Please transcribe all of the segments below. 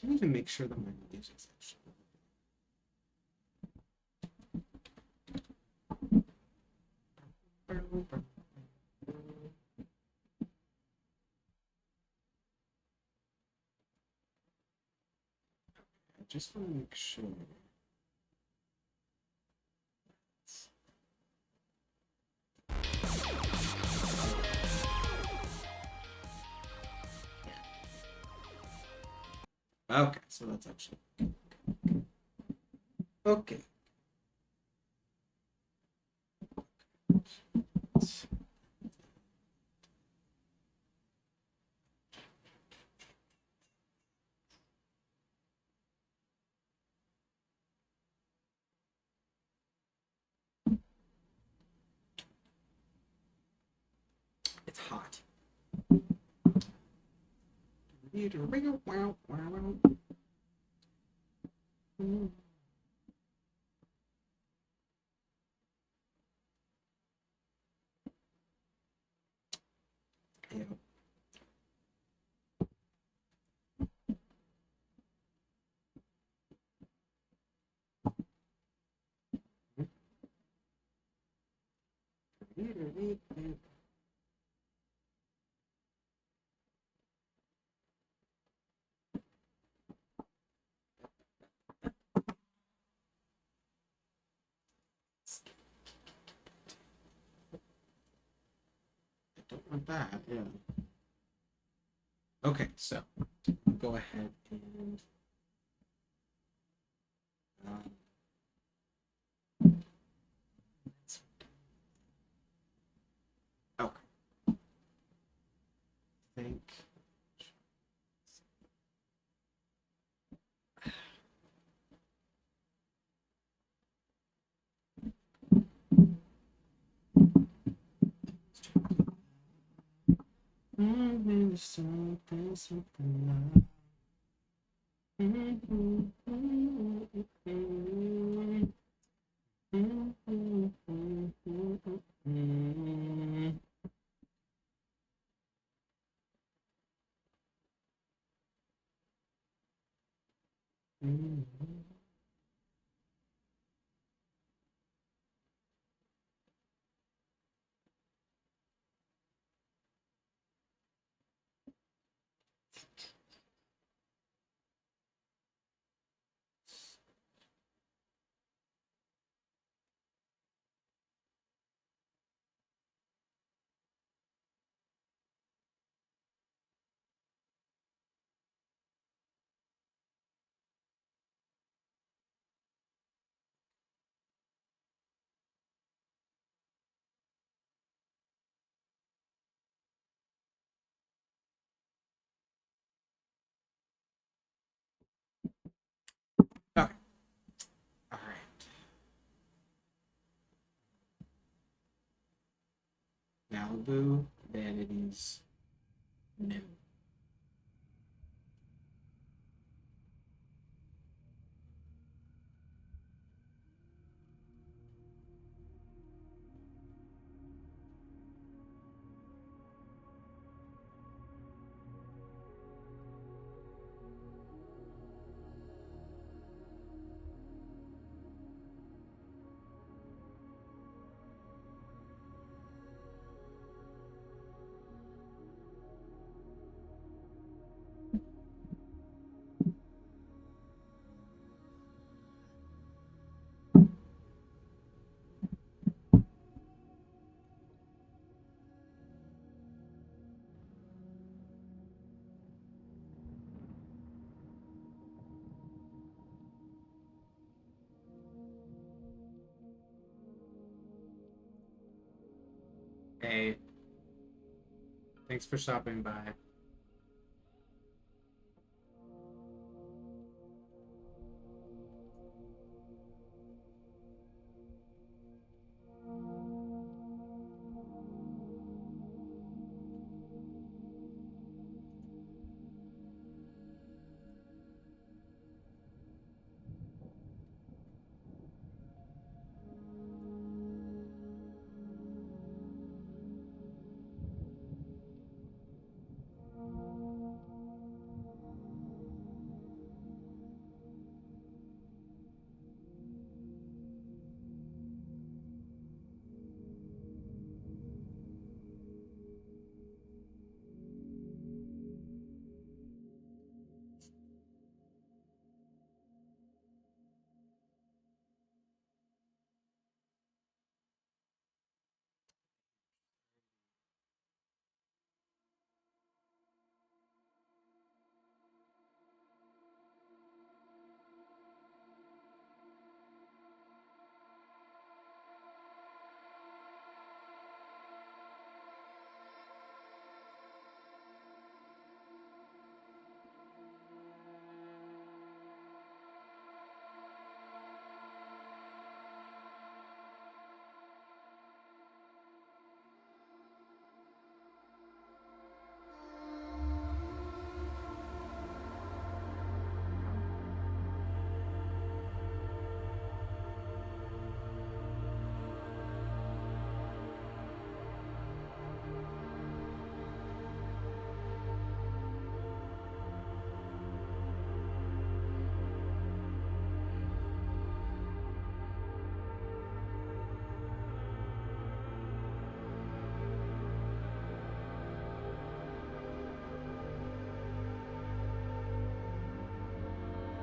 I need to make sure that my music's actually. I just want to make sure. Okay, so that's actually okay. It's hot. Yeah. I don't want that, yeah. Okay, so go ahead and okay. Think. Something. Okay. All right. Malibu Vanities. No. Hey, thanks for stopping by.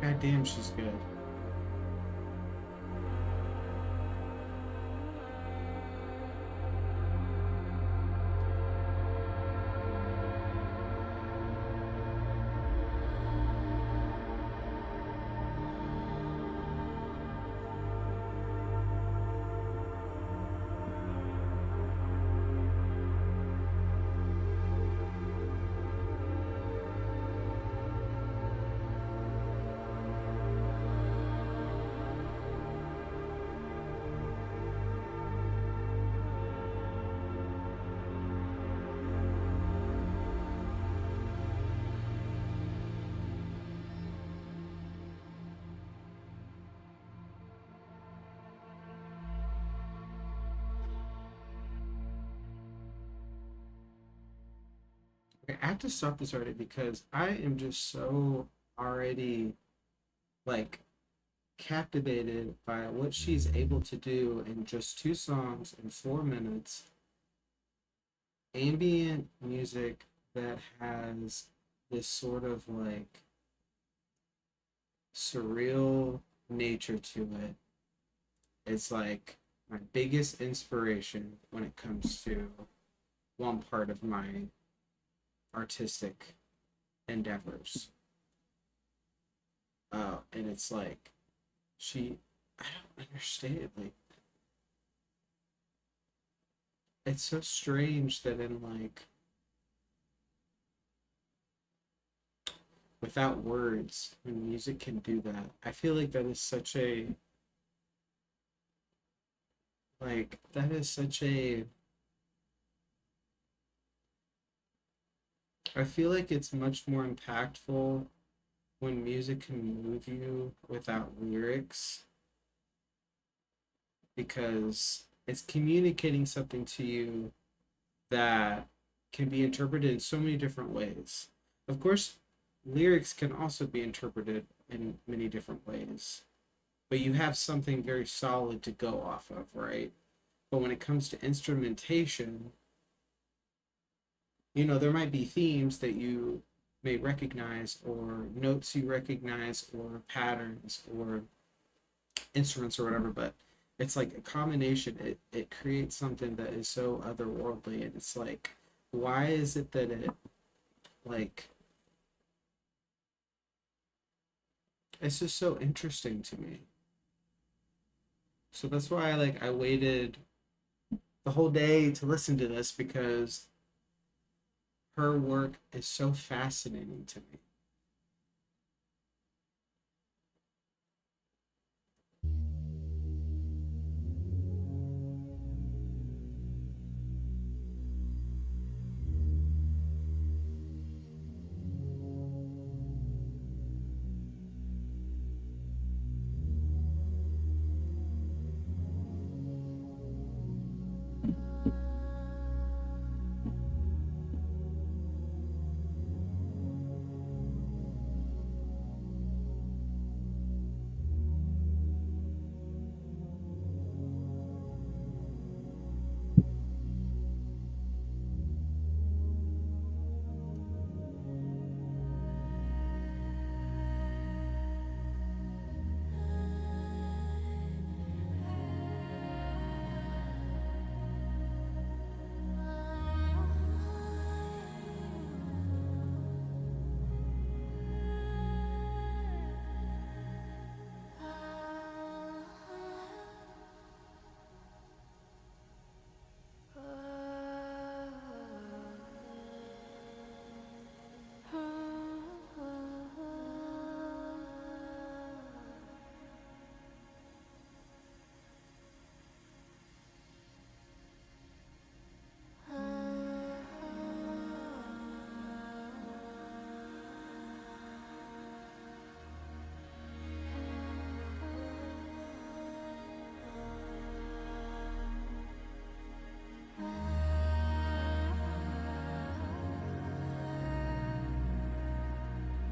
God damn, she's good. Okay, I have to stop this already because I am just so already like captivated by what she's able to do in just two songs in 4 minutes. Ambient music that has this sort of like surreal nature to it. It's like my biggest inspiration when it comes to one part of my artistic endeavors. And it's like I don't understand. Like, it's so strange that in like without words, when music can do that, I feel like that is such a that is such a I feel like it's much more impactful when music can move you without lyrics because it's communicating something to you that can be interpreted in so many different ways. Of course, lyrics can also be interpreted in many different ways, but you have something very solid to go off of, right? But when it comes to instrumentation, there might be themes that you may recognize, or notes you recognize, or patterns, or instruments, or whatever, but it's like a combination. It creates something that is so otherworldly, and it's like, why is it that like, it's just so interesting to me. So that's why I waited the whole day to listen to this because her work is so fascinating to me.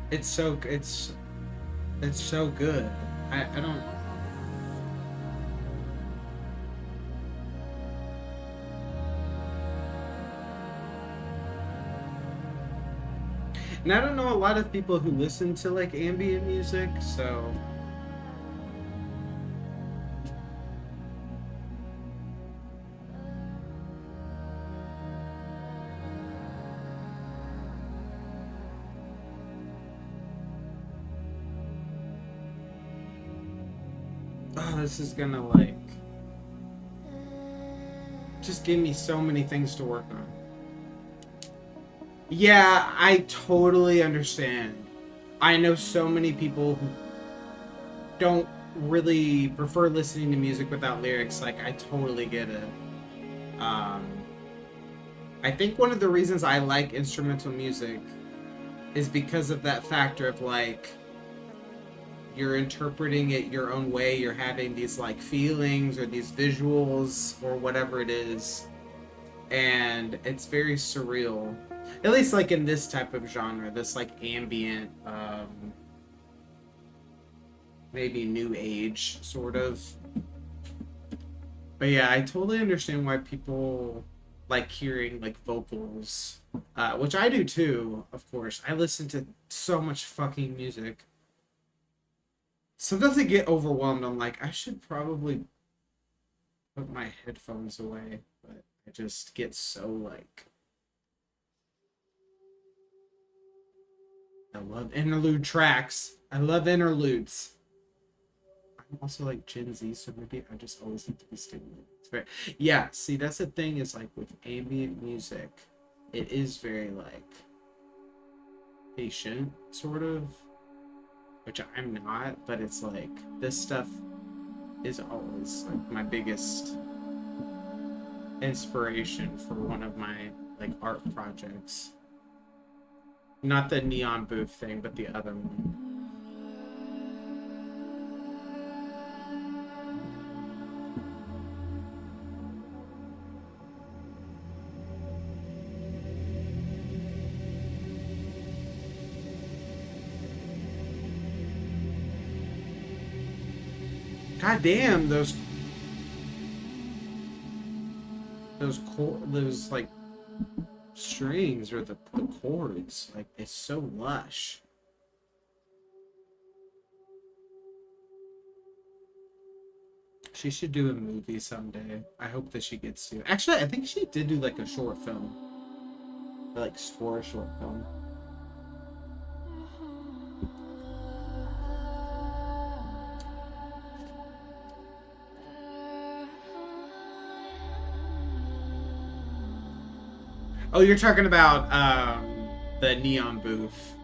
It's so good. I don't. And I don't know a lot of people who listen to like ambient music, so oh, this is gonna like just give me so many things to work on. Yeah, I totally understand. I know so many people who don't really prefer listening to music without lyrics. Like, I totally get it. Um, I think one of the reasons I like instrumental music is because of that factor of like you're interpreting it your own way, you're having these like feelings or these visuals or whatever it is, and it's very surreal, at least like in this type of genre, this like ambient maybe new age sort of. But yeah, I totally understand why people like hearing like vocals, which I do too, of course. I listen to so much fucking music. Sometimes I get overwhelmed. I'm like, I should probably put my headphones away, but I just get so like. I love interlude tracks. I love interludes. I'm also like Gen Z, so maybe I just always need to be stimulated. It's very, yeah. See, that's the thing is like with ambient music, it is very like patient, sort of, which I'm not. But it's like this stuff is always like my biggest inspiration for one of my like art projects. Not the neon booth thing, but the other one. God damn, those like strings or the chords, like it's so lush. She should do a movie someday. I hope that she gets to. Actually, I think she did do like a short film. Like score a short film. Oh, you're talking about the neon booth.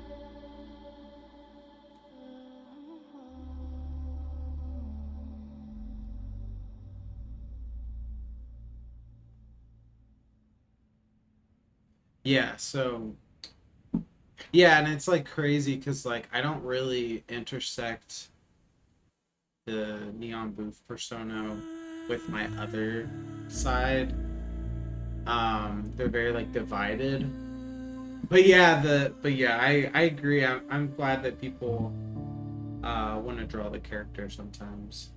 Yeah, so yeah, and it's like crazy because like I don't really intersect the neon booth persona with my other side. They're very like divided. But yeah, I agree. I'm glad that people want to draw the character sometimes.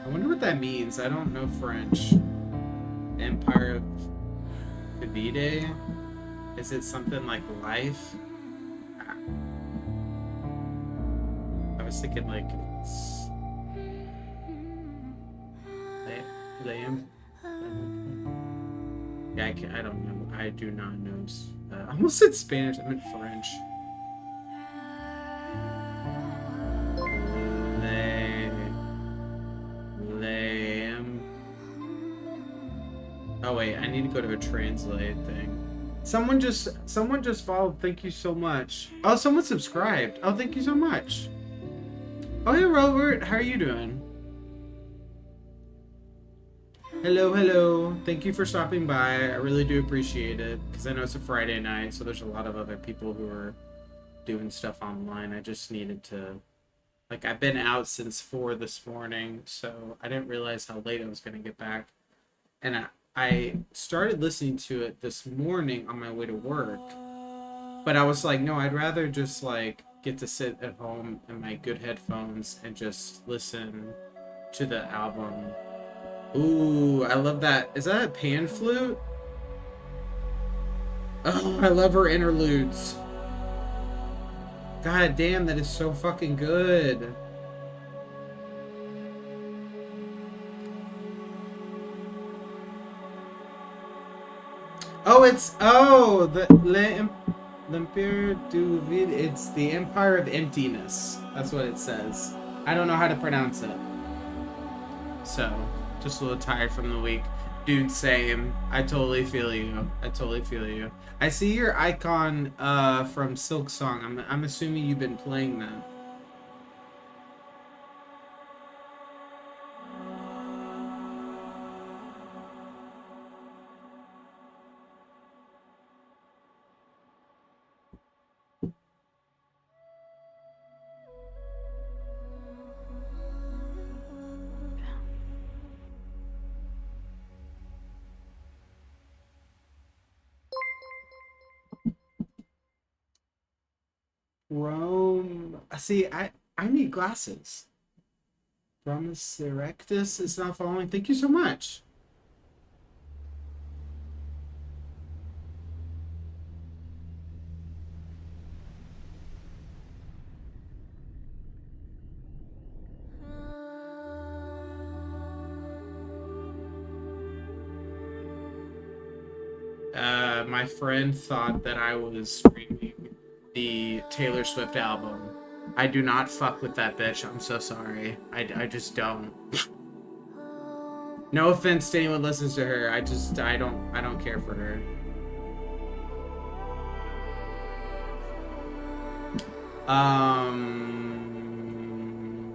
I wonder what that means. I don't know French. Empire of Davide? Is it something like life? I was thinking like it's lamb. Yeah, I don't know. I do not know. I almost said Spanish. I meant French. Lamb. Oh wait, I need to go to a translate thing. Someone just followed. Thank you so much. Oh, someone subscribed. Oh, thank you so much. Oh, hey Robert, how are you doing? Hello, hello. Thank you for stopping by. I really do appreciate it because I know it's a Friday night, so there's a lot of other people who are doing stuff online. I just needed to, like, I've been out since 4 this morning, so I didn't realize how late I was going to get back. And I started listening to it this morning on my way to work, but I was like, no, I'd rather just, like, get to sit at home in my good headphones and just listen to the album. Ooh, I love that. Is that a pan flute? Oh, I love her interludes. God damn, that is so fucking good. Oh, l'Empire du Vide. It's the Empire of Emptiness. That's what it says. I don't know how to pronounce it. So, just a little tired from the week. Dude, same. I totally feel you. I totally feel you. I see your icon from Silk Song. I'm assuming you've been playing that. Rome. See, I need glasses. Bromus erectus is not following. Thank you so much. My friend thought that I was streaming the Taylor Swift album. I do not fuck with that bitch. I'm so sorry. I just don't. No offense to anyone who listens to her. I don't care for her.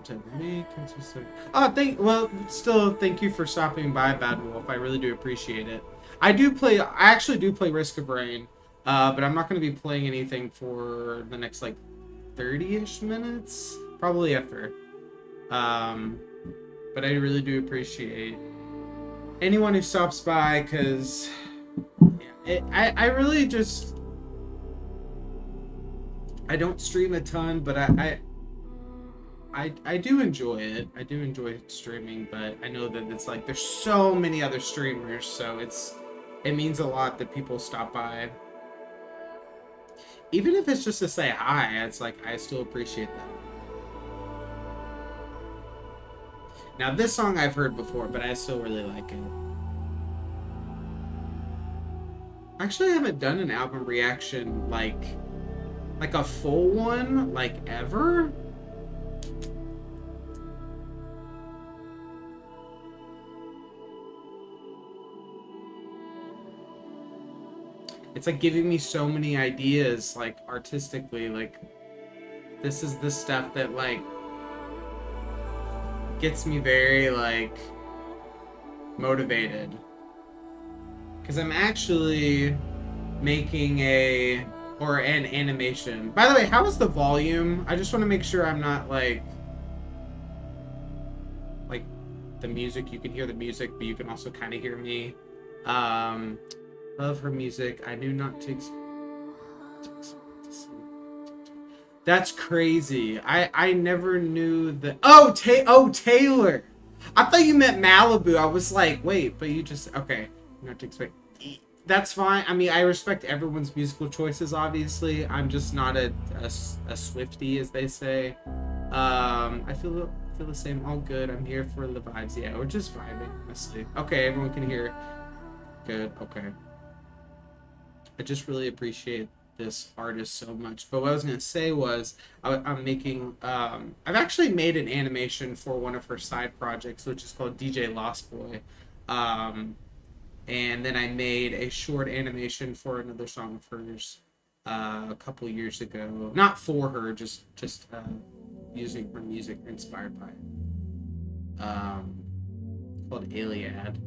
To me, consistent. Oh, thank you for stopping by, Bad Wolf. I really do appreciate it. I actually do play Risk of Rain, but I'm not going to be playing anything for the next like 30-ish minutes, probably after. Um, but I really do appreciate anyone who stops by because I really just I don't stream a ton, but I do enjoy it. I do enjoy streaming, but I know that it's like there's so many other streamers, so it means a lot that people stop by. Even if it's just to say hi, it's like I still appreciate that. Now this song I've heard before, but I still really like it. Actually, I haven't done an album reaction like a full one like ever. It's like giving me so many ideas like artistically, like this is the stuff that like gets me very like motivated because I'm actually making an animation. By the way, how is the volume? I just want to make sure I'm not like the music. You can hear the music, but you can also kind of hear me. Um, love her music. I knew not to. That's crazy. I never knew that. Oh Taylor. I thought you meant Malibu. I was like, wait, but you just okay. Not to expect. That's fine. I mean, I respect everyone's musical choices. Obviously, I'm just not a Swiftie, as they say. I feel the same. All good. I'm here for the vibes. Yeah, we're just vibing. Honestly. Okay, everyone can hear. Good. Okay. I just really appreciate this artist so much. But what I was gonna say was I'm making. I've actually made an animation for one of her side projects, which is called DJ Lost Boy. Um, and then I made a short animation for another song of hers a couple years ago. Not for her, just using her music inspired by it. Called Iliad.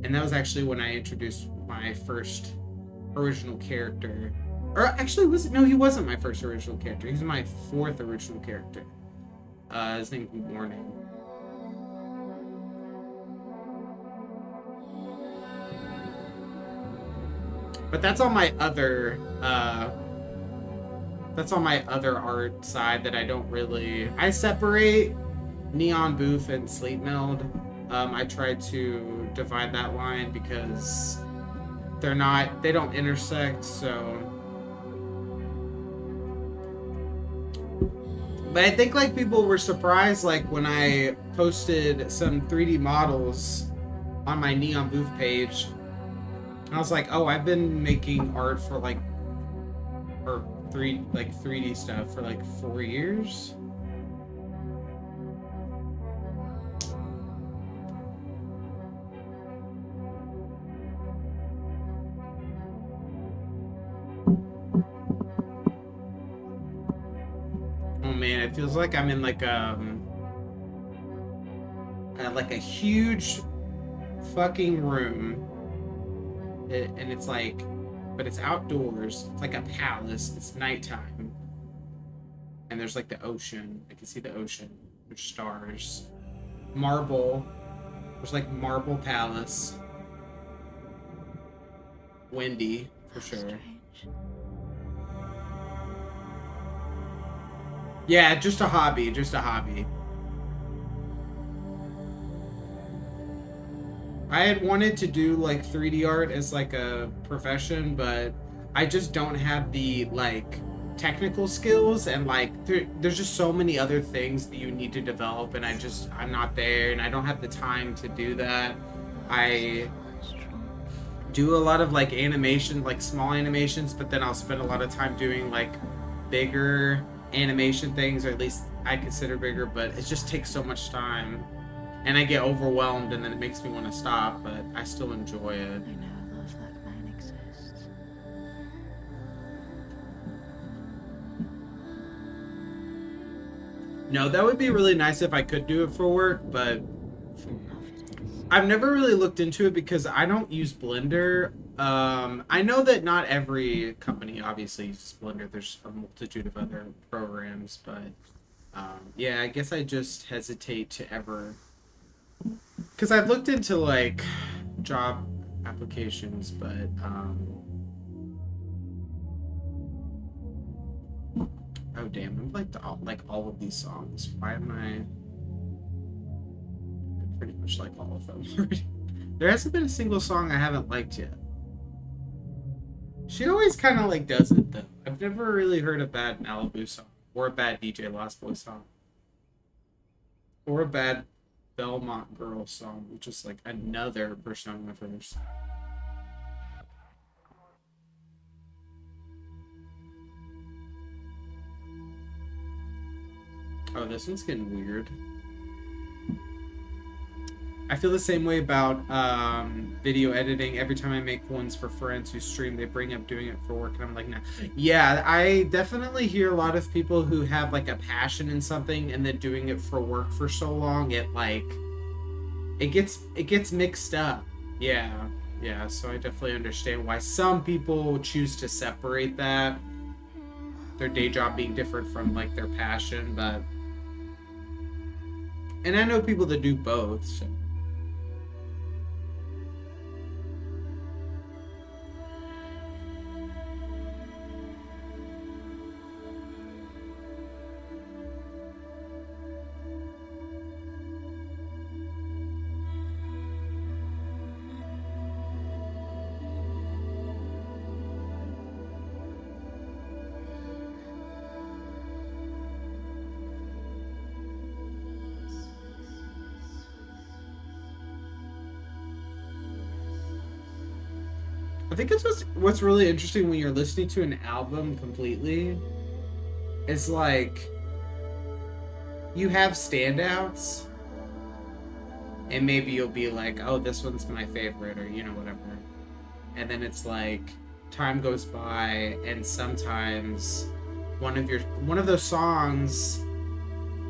And that was actually when I introduced my first original character. Or actually, was it? No, he wasn't my first original character. He's my fourth original character. His name's Morning. But that's on my other art side that I don't really. I separate Neon Booth and Sleep Meld. I try to divide that line because they don't intersect, so. But I think like people were surprised like when I posted some 3D models on my Neon Booth page. And I was like, oh, I've been making art for like 3D stuff for like 4 years. Oh man, it feels like I'm in like a huge fucking room. And it's like, but it's outdoors. It's like a palace. It's nighttime. And there's like the ocean. I can see the ocean. There's stars. Marble. There's like marble palace. Windy, for sure. Yeah, just a hobby. Just a hobby. I had wanted to do like 3D art as like a profession, but I just don't have the like technical skills, and like there's just so many other things that you need to develop, and I'm not there, and I don't have the time to do that. I do a lot of like animation, like small animations, but then I'll spend a lot of time doing like bigger animation things, or at least I consider bigger, but it just takes so much time. And I get overwhelmed, and then it makes me want to stop, but I still enjoy it. I know love like mine exists. No, that would be really nice if I could do it for work, but I've never really looked into it because I don't use Blender. I know that not every company obviously uses Blender. There's a multitude of other programs, but yeah, I guess I just hesitate to ever. Because I've looked into like job applications, but oh damn, I'm like all of these songs. Why am I pretty much like all of them already? There hasn't been a single song I haven't liked yet. She always kind of like does it though. I've never really heard a bad Malibu song or a bad DJ Lost Boy song or a bad Belmont Girl song, which is like another Persona verse. Oh, this one's getting weird. I feel the same way about video editing. Every time I make ones for friends who stream, they bring up doing it for work, and I'm like, nah. Yeah, I definitely hear a lot of people who have like a passion in something and then doing it for work for so long, it gets mixed up. Yeah, yeah. So I definitely understand why some people choose to separate that, their day job being different from like their passion, but and I know people that do both. So. I think it's what's really interesting when you're listening to an album completely. It's like you have standouts, and maybe you'll be like, "Oh, this one's my favorite," or whatever. And then it's like time goes by, and sometimes one of those songs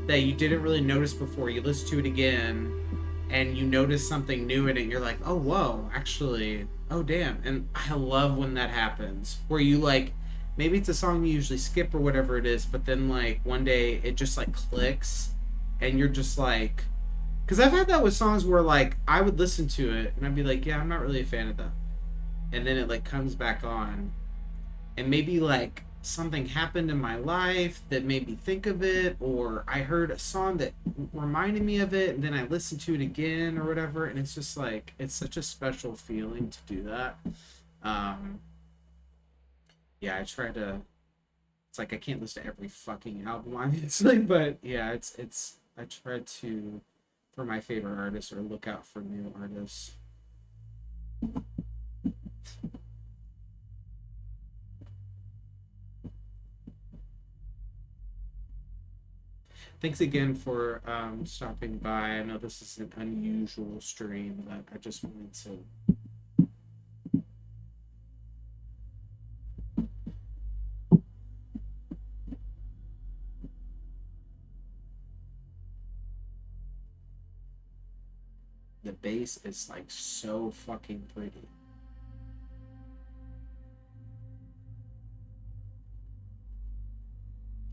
that you didn't really notice before, you listen to it again, and you notice something new in it, you're like, oh whoa, actually, oh damn. And I love when that happens, where you like, maybe it's a song you usually skip or whatever it is, but then like one day it just like clicks, and you're just like, because I've had that with songs where like I would listen to it and I'd be like, yeah, I'm not really a fan of that, and then it like comes back on, and maybe like something happened in my life that made me think of it, or I heard a song that reminded me of it, and then I listened to it again or whatever, and it's just like it's such a special feeling to do that. um yeah, I try to, it's like I can't listen to every fucking album obviously, but yeah, it's I try to, for my favorite artists, or look out for new artists. Thanks again for stopping by. I know this is an unusual stream, but I just wanted to. The bass is like so fucking pretty.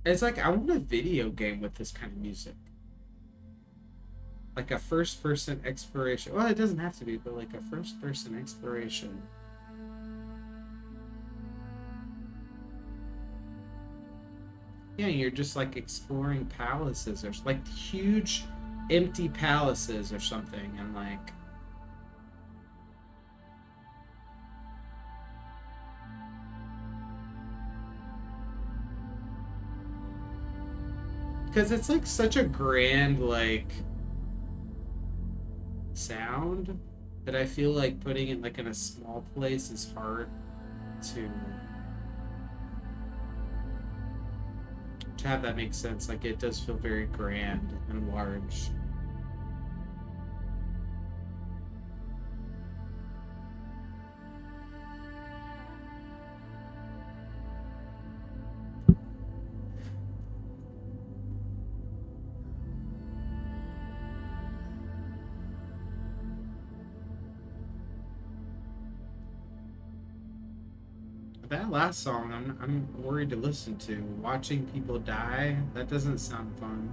It's like I want a video game with this kind of music. Like a first person exploration. Well, it doesn't have to be, but like a first person exploration. Yeah, you're just like exploring palaces, or like huge empty palaces or something, and like, because it's like such a grand like sound that I feel like putting it like in a small place is hard to have that make sense. Like it does feel very grand and large. That last song, I'm worried to listen to. Watching people die, that doesn't sound fun.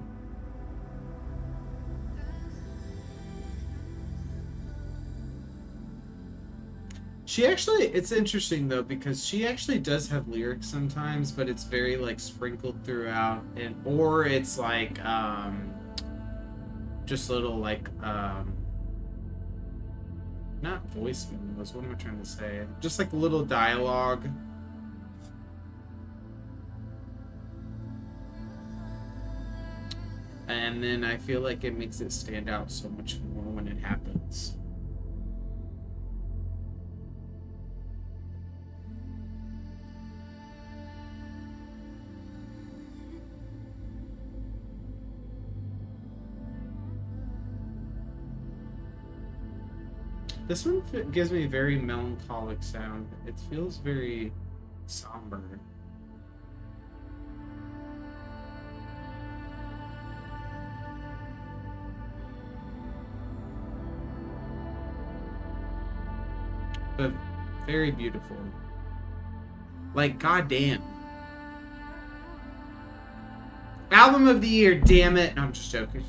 She actually, it's interesting though, because she actually does have lyrics sometimes, but it's very like sprinkled throughout, and or it's like just little like not voice memos. What am I trying to say? Just like little dialogue. And then I feel like it makes it stand out so much more when it happens. This one gives me a very melancholic sound. It feels very somber. But very beautiful. Like, goddamn. Album of the year, damn it. No, I'm just joking.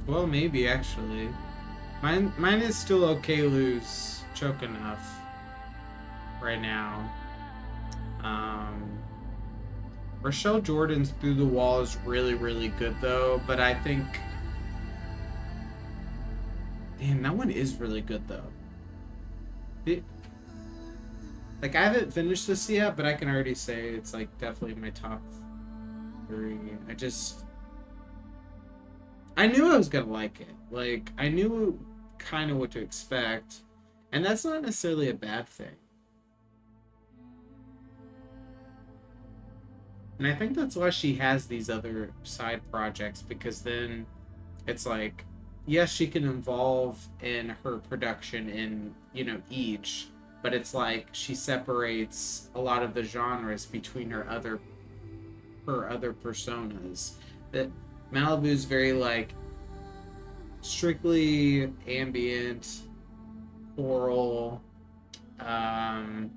Well, maybe actually. Mine is still okay. Lose choke enough right now. Um, Rochelle Jordan's Through the Wall is really, really good though. But I think, damn, that one is really good though. Like I haven't finished this yet, but I can already say it's like definitely my top three. I knew I was gonna like it. Like I knew kind of what to expect, and that's not necessarily a bad thing. And I think that's why she has these other side projects, because then it's like, yes, she can involve in her production in, each, but it's like she separates a lot of the genres between her other her other personas. That Malibu's very like strictly ambient, choral, um,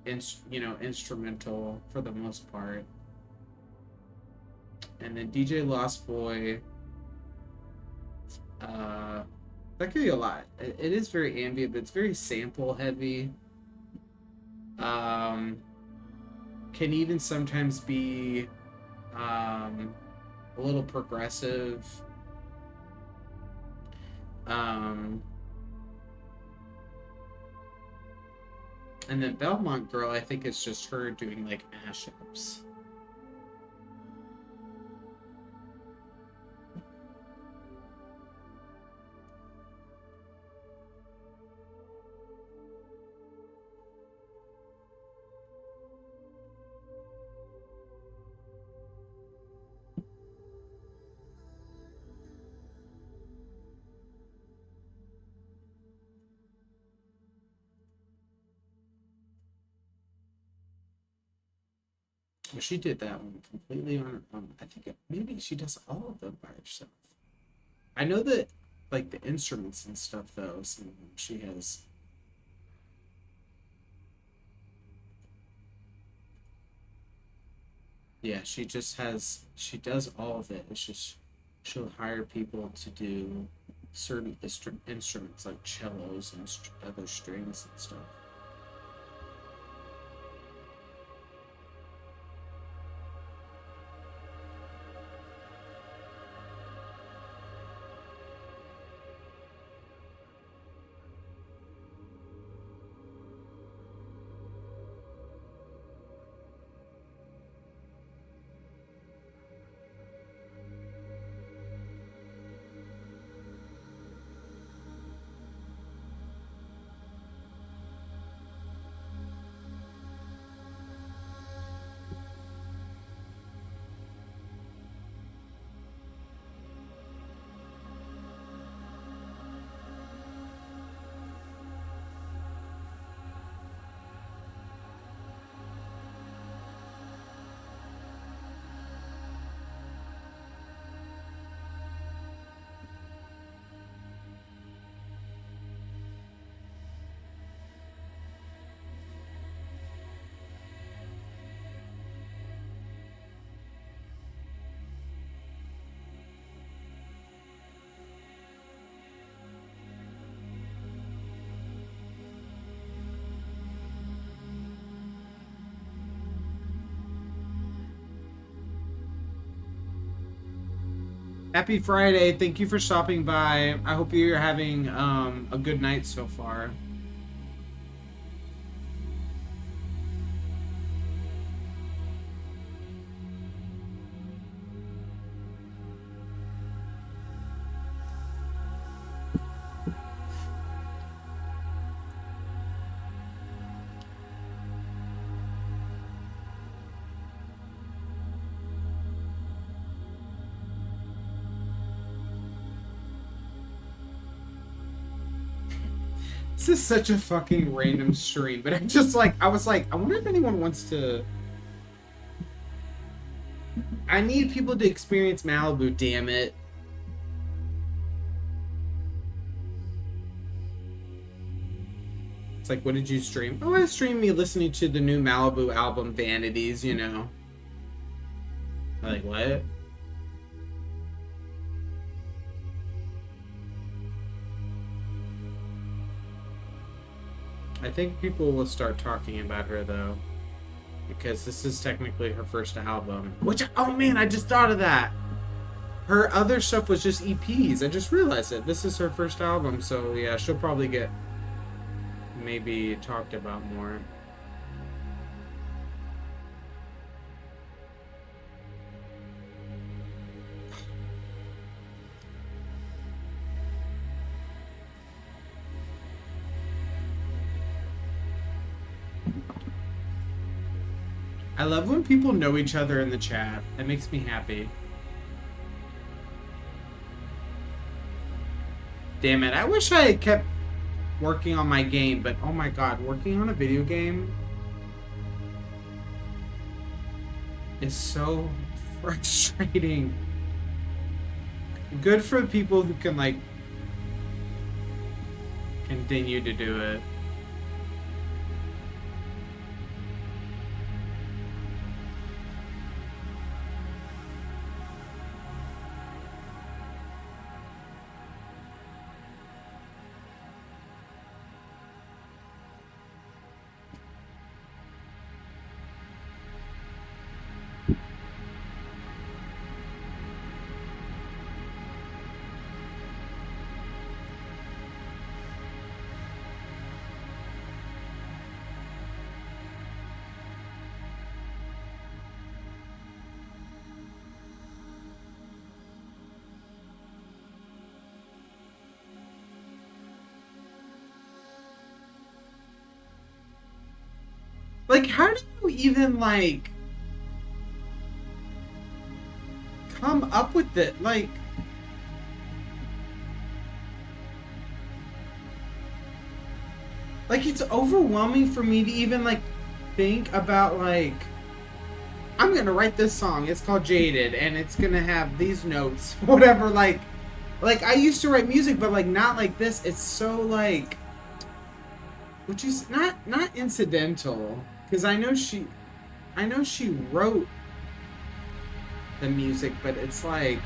instrumental for the most part. And then DJ Lost Boy, uh, that could be a lot. It is very ambient, but it's very sample heavy. Um, can even sometimes be a little progressive. Um, and then Belmont Girl, I think it's just her doing like mashups. Well, she did that one completely on her own. I think maybe she does all of them by herself. I know that, like the instruments and stuff, though, some of them she has. Yeah, she just has. She does all of it. It's just she'll hire people to do certain instruments like cellos and other strings and stuff. Happy Friday. Thank you for stopping by. I hope you're having a good night so far. This is such a fucking random stream, but I was like, I wonder if anyone wants to. I need people to experience Malibu, damn it. It's like, what did you stream? Oh, I streamed me listening to the new Malibu album, Vanities, you know. Like, what? I think people will start talking about her, though. Because this is technically her first album. Which, oh man, I just thought of that! Her other stuff was just EPs. I just realized it. This is her first album, so yeah, she'll probably get maybe talked about more. I love when people know each other in the chat. That makes me happy. Damn it, I wish I had kept working on my game, but oh my god, working on a video game is so frustrating. Good for people who can like continue to do it. Like, how do you even like come up with it? Like it's overwhelming for me to even like think about like I'm gonna write this song. It's called Jaded, and it's gonna have these notes, whatever. Like I used to write music, but like not like this. It's so like, which is not incidental, because I know she wrote the music, but it's like,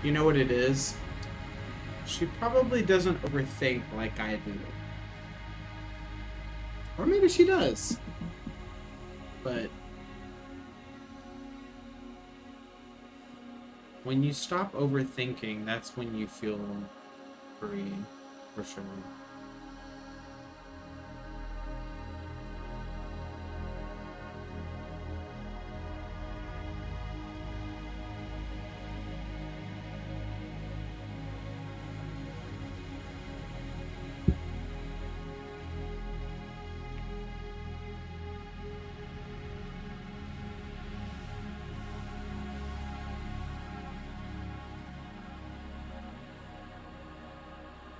you know what it is? She probably doesn't overthink like I do, or maybe she does, but when you stop overthinking, that's when you feel free, for sure.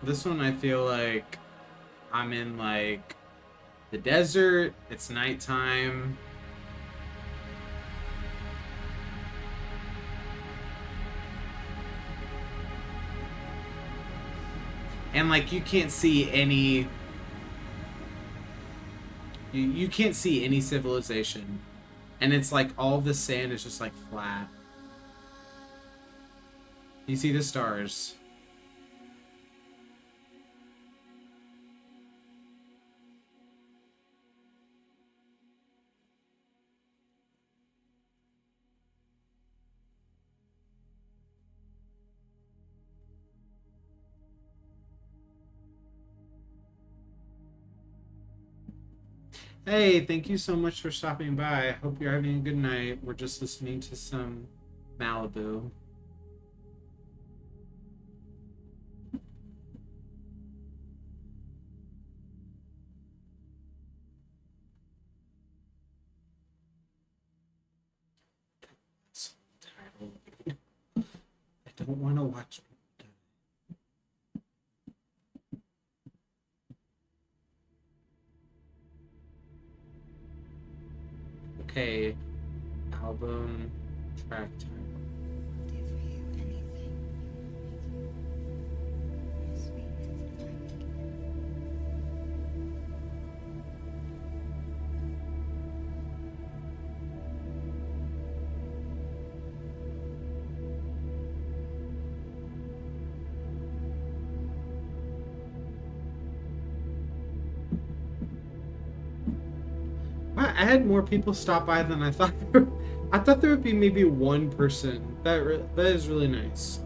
This one I feel like I'm in like the desert, it's nighttime. And like you can't see any you can't see any civilization. And it's like all the sand is just like flat. You see the stars. Hey, thank you so much for stopping by. I hope you're having a good night. We're just listening to some Malibu. Title. I don't want to watch. Okay, album track title. I'll do for you anything. As sweet as the time Wow, I had more people stop by than I thought. I thought there would be maybe one person. That is really nice.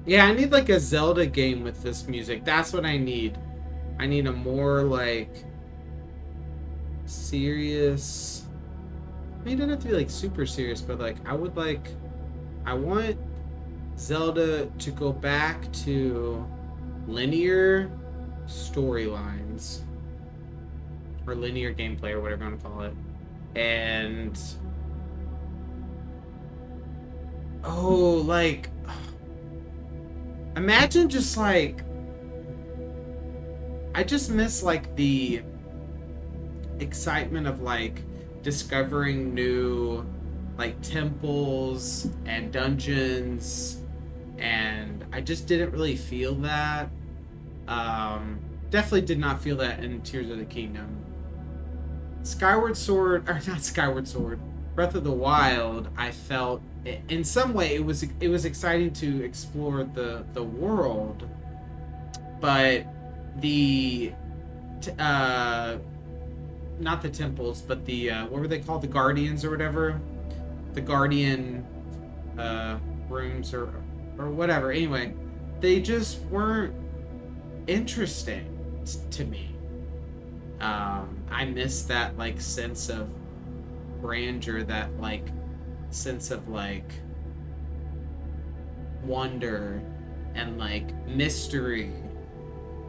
Yeah, I need like a Zelda game with this music. That's what I need. I need a more like serious I mean, it doesn't have to be like super serious, but like I want Zelda to go back to linear storylines or linear gameplay or whatever you want to call it. And oh, like imagine just like I just miss like the excitement of like discovering new like temples and dungeons, and I just didn't really feel that. Um, Definitely did not feel that in Tears of the Kingdom. Skyward Sword, or not Skyward Sword, Breath of the Wild, I felt in some way it was exciting to explore the world, but the not the temples, but the what were they called? The guardians or whatever. The guardian uh, rooms or whatever. Anyway, they just weren't interesting to me. I miss that like sense of grandeur, that like sense of like wonder and like mystery,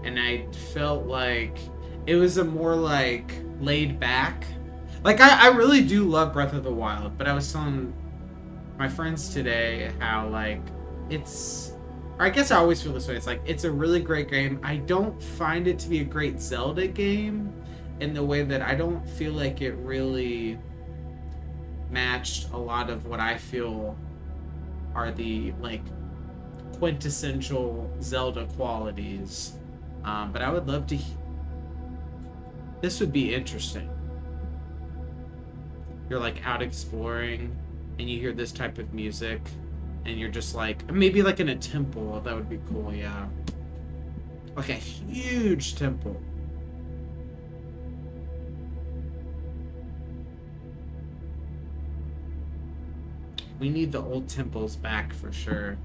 and I felt like it was a more like laid back. Like I really do love Breath of the Wild, but I was telling my friends today how like it's, or I guess I always feel this way. It's like it's a really great game. I don't find it to be a great Zelda game in the way that I don't feel like it really matched a lot of what I feel are the like quintessential Zelda qualities. But I would love to. This would be interesting. You're like out exploring, and you hear this type of music, and you're just like maybe like in a temple. That would be cool. Yeah, like a huge temple. We need the old temples back for sure.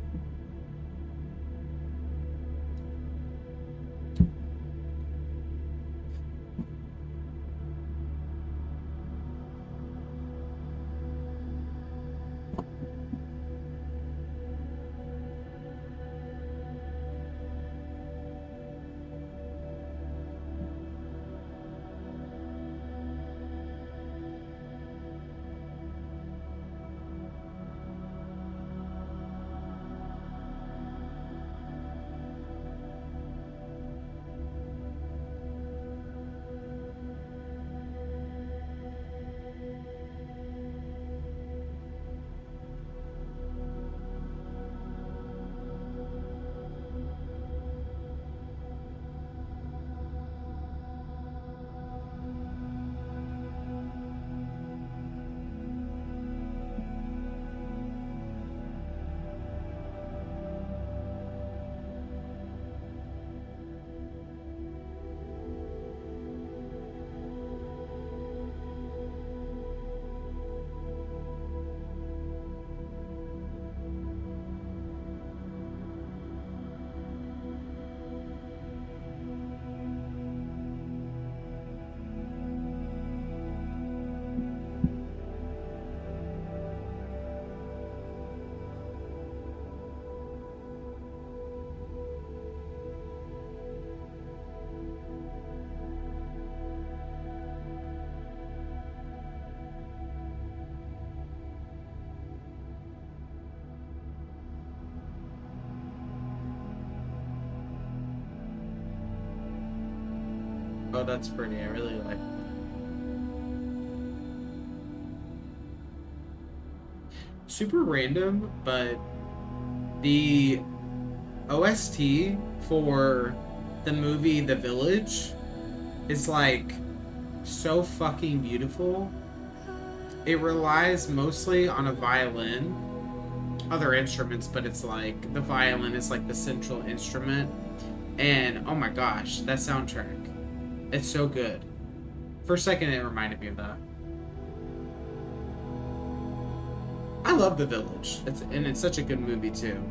Oh, that's pretty. I really like. Super random, but the OST for the movie The Village is like so fucking beautiful. It relies mostly on a violin, other instruments, but it's like the violin is like the central instrument. And oh my gosh, that soundtrack. It's so good. For a second, it reminded me of that. I love The Village. It's such a good movie too.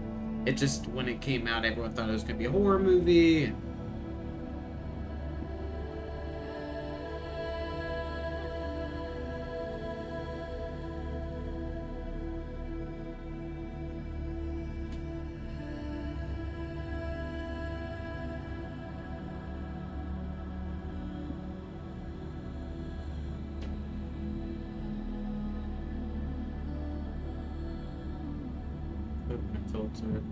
It just when it came out, everyone thought it was gonna be a horror movie. put my filter.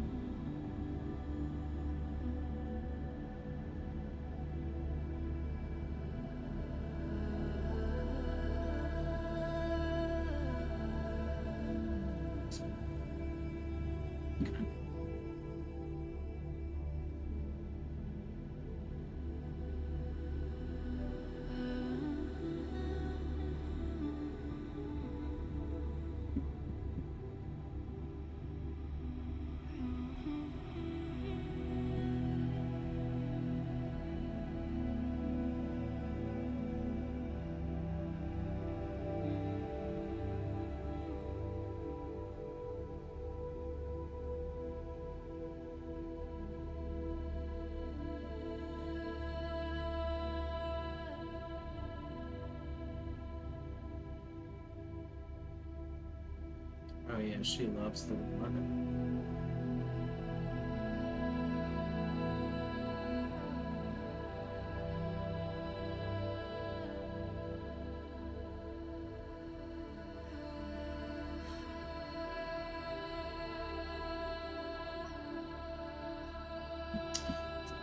Oh yeah, she loves the water.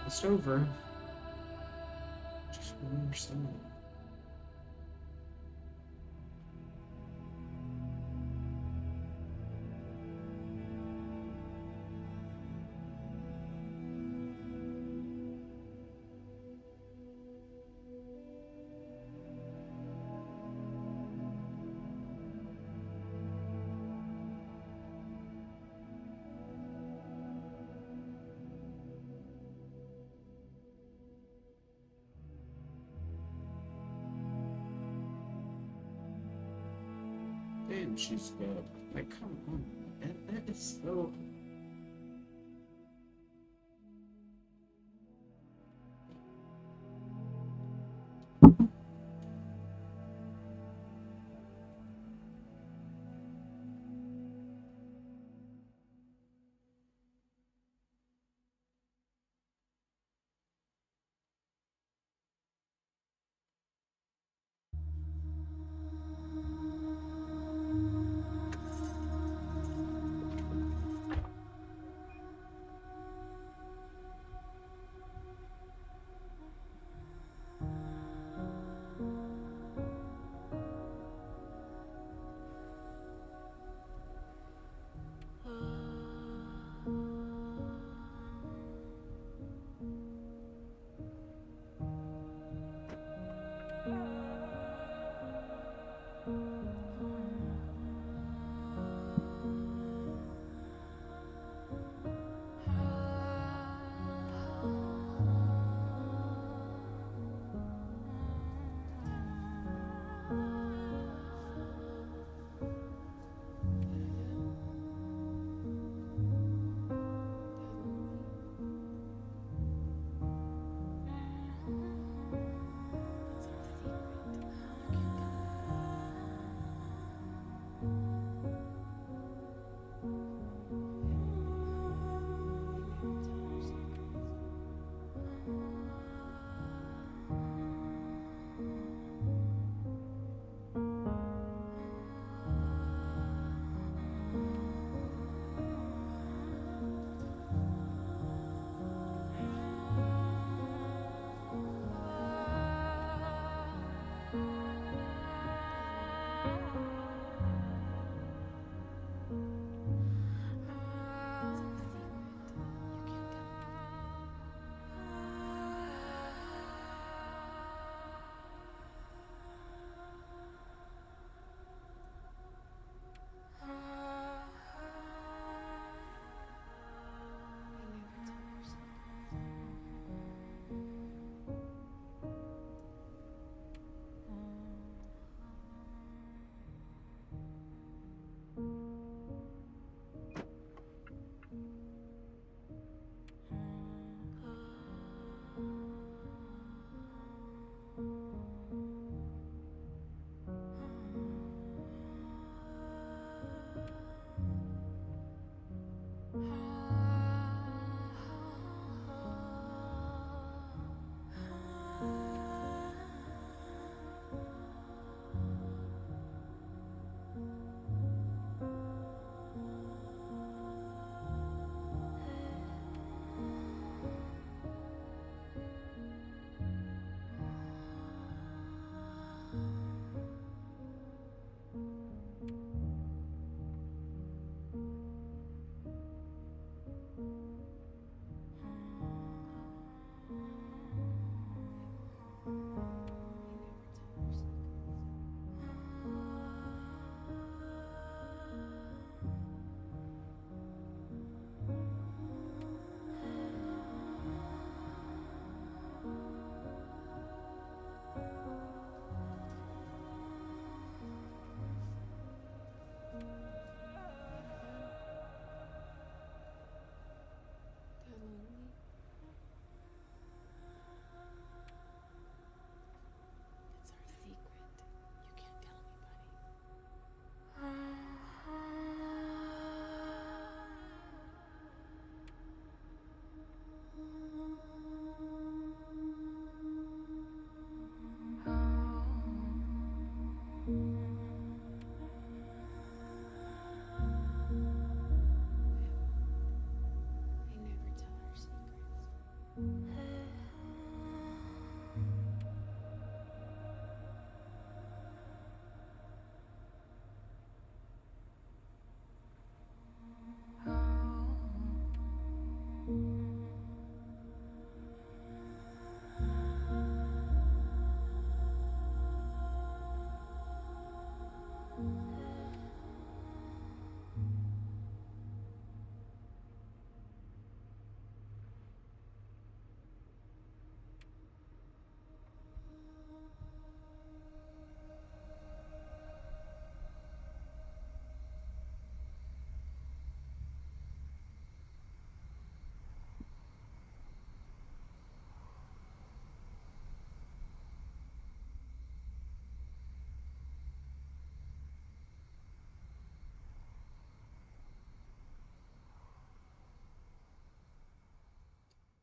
It's over. Just one more song. Damn, she's good. Like, come on. That is so.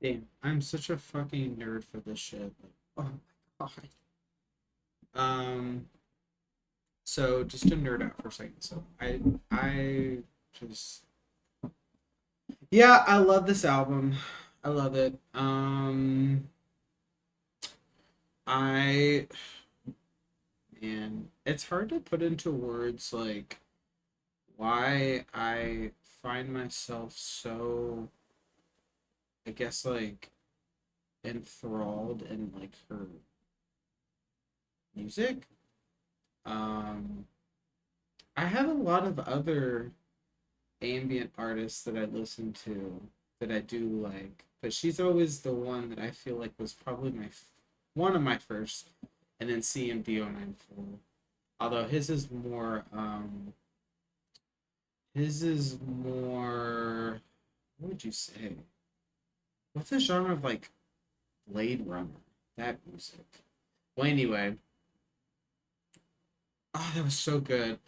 Damn, I'm such a fucking nerd for this shit. Oh my god. Um, so just to nerd out for a second. So I just yeah, I love this album. I love it. I man, it's hard to put into words like why I find myself so, I guess, like enthralled in like her music. Um, I have a lot of other ambient artists that I listen to that I do like, but she's always the one that I feel like was probably one of my first, and then CMDO94. Although his is more, what would you say? What's the genre of like Blade Runner? That music. Well, anyway, oh, that was so good.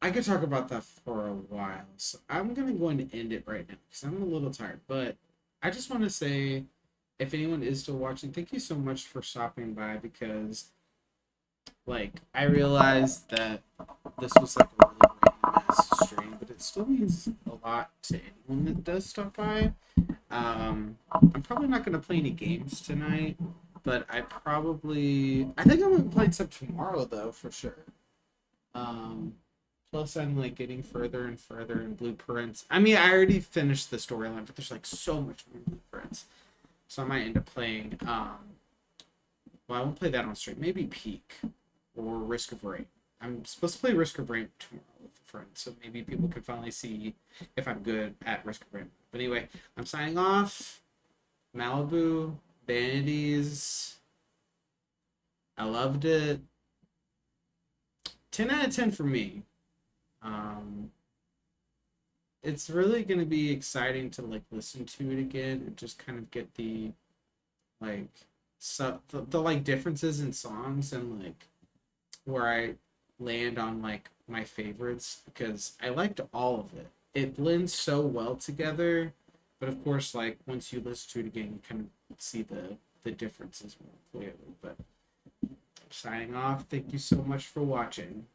I could talk about that for a while, so I'm gonna go and end it right now because I'm a little tired. But I just want to say, if anyone is still watching, thank you so much for stopping by because, like, I realized that this was like a really random ass stream, but it still means a lot to anyone that does stop by. I'm probably not gonna play any games tonight, but I think I'm gonna be playing some tomorrow though for sure. Um, Plus, I'm like getting further and further in blueprints. I mean, I already finished the storyline, but there's like so much more blueprints. So I might end up playing. Well, I won't play that on stream. Maybe Peak or Risk of Rain. I'm supposed to play Risk of Rain tomorrow with a friend, so maybe people can finally see if I'm good at Risk of Rain. But anyway, I'm signing off. Malibu Vanities. I loved it. 10 out of 10 for me. Um, it's really going to be exciting to like listen to it again and just kind of get the like the like differences in songs and like where I land on like my favorites because I liked all of it. It blends so well together, but of course, like once you listen to it again, you kind of see the differences more clearly. But signing off. Thank you so much for watching.